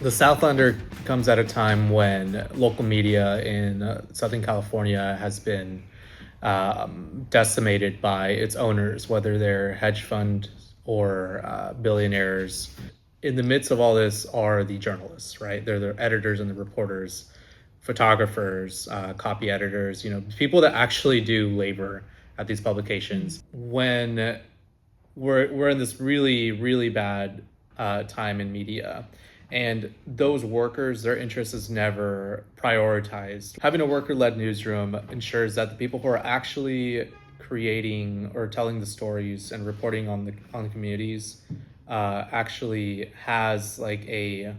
The Southlander comes at a time when local media in Southern California has been decimated by its owners, whether they're hedge fund or billionaires. In the midst of all this are the journalists, right? They're the editors and the reporters, photographers, copy editors, people that actually do labor at these publications. When we're in this really really bad time in media, and those workers, their interest is never prioritized. Having a worker-led newsroom ensures that the people who are actually creating or telling the stories and reporting on the communities actually has like a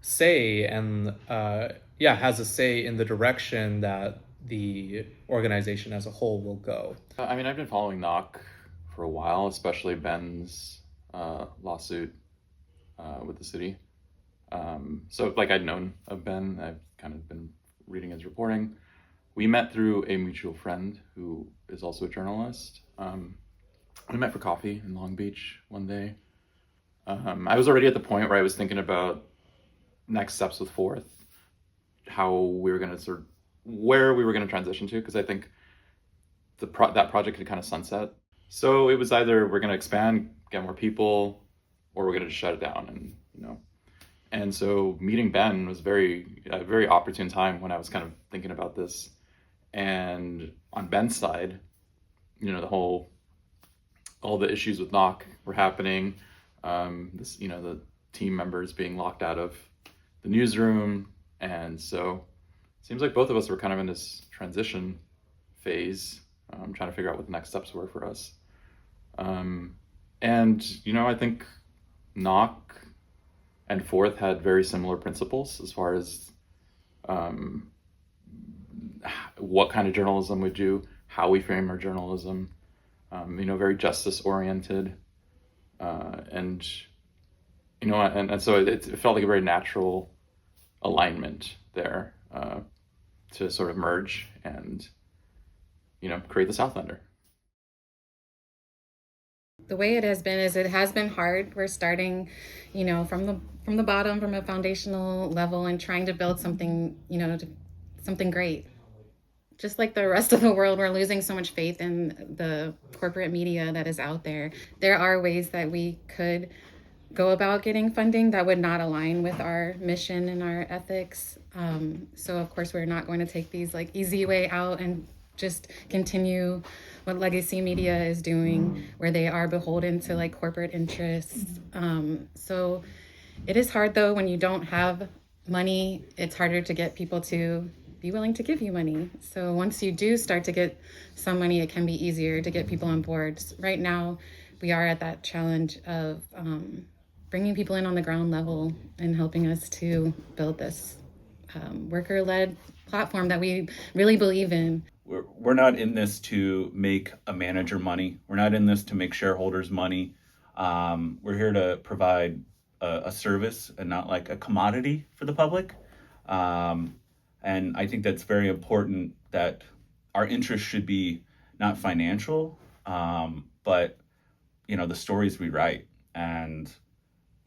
say, and has a say in the direction that the organization as a whole will go. I mean, I've been following Knock for a while, especially Ben's lawsuit with the city. So like I'd known of Ben, I've kind of been reading his reporting. We met through a mutual friend who is also a journalist. We met for coffee in Long Beach one day. I was already at the point where I was thinking about next steps with Fourth, how we were going to where we were going to transition to, because I think that project had kind of sunset. So it was either we're going to expand, get more people, or we're going to just shut it down. And so meeting Ben was a very opportune time when I was kind of thinking about this. And on Ben's side, all the issues with Knock were happening. The team members being locked out of the newsroom. And so it seems like both of us were kind of in this transition phase, trying to figure out what the next steps were for us. I think Knock and Fourth had very similar principles as far as what kind of journalism we do, how we frame our journalism, very justice oriented. And so it felt like a very natural alignment there to sort of merge and, create the Southlander. The way it has been is it has been hard. We're starting, from the bottom, from a foundational level, and trying to build something, something great. Just like the rest of the world, we're losing so much faith in the corporate media that is out there. There are ways that we could go about getting funding that would not align with our mission and our ethics. So of course, we're not going to take these like easy way out and just continue what legacy media is doing, where they are beholden to like corporate interests. So it is hard though, when you don't have money, it's harder to get people to be willing to give you money. So once you do start to get some money, it can be easier to get people on board. Right now, we are at that challenge of bringing people in on the ground level and helping us to build this worker-led platform that we really believe in. We're not in this to make a manager money. We're not in this to make shareholders money. We're here to provide a service and not like a commodity for the public. And I think that's very important, that our interest should be not financial, but, the stories we write. And,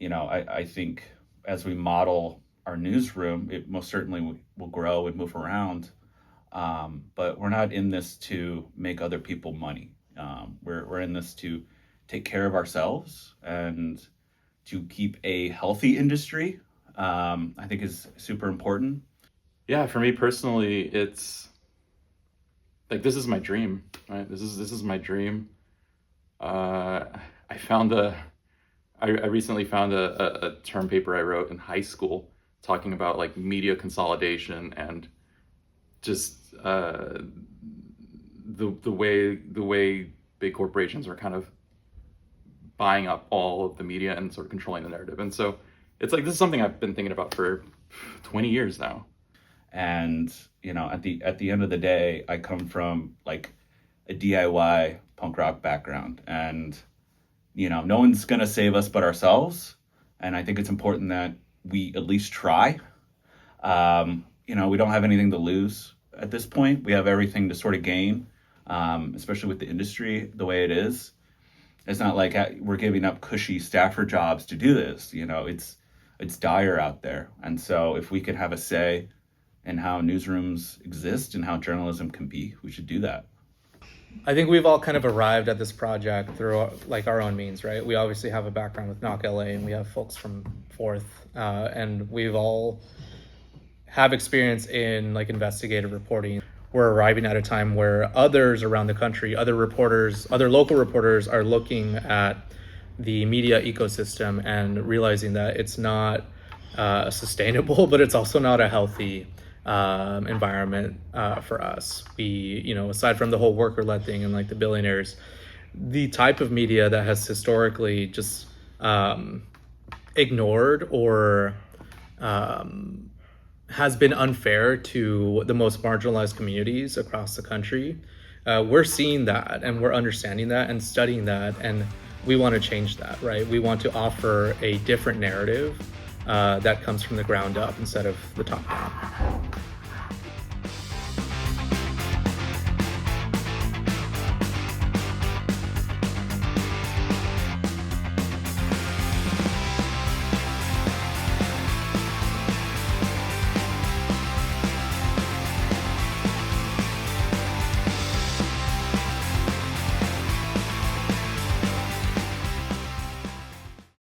I think as we model our newsroom, it most certainly will grow and move around. But we're not in this to make other people money. We're in this to take care of ourselves and to keep a healthy industry. I think is super important. Yeah, for me personally, it's like, this is my dream, right? This is my dream. I recently found a term paper I wrote in high school talking about like media consolidation and just the way big corporations are kind of buying up all of the media and sort of controlling the narrative. And so it's like, this is something I've been thinking about for 20 years now. And at the end of the day, I come from like a DIY punk rock background, and no one's gonna save us but ourselves. And I think it's important that we at least try. We don't have anything to lose at this point. We have everything to sort of gain, especially with the industry the way it is. It's not like we're giving up cushy staffer jobs to do this. it's dire out there. And so if we could have a say in how newsrooms exist and how journalism can be, we should do that. I think we've all kind of arrived at this project through like our own means, right? We obviously have a background with Knock LA, and we have folks from Fourth, and we've all have experience in like investigative reporting. We're arriving at a time where others around the country, other reporters, other local reporters are looking at the media ecosystem and realizing that it's not sustainable, but it's also not a healthy environment for us. We, aside from the whole worker-led thing and like the billionaires, the type of media that has historically just ignored or has been unfair to the most marginalized communities across the country. We're seeing that, and we're understanding that and studying that, and we want to change that, right? We want to offer a different narrative that comes from the ground up instead of the top down.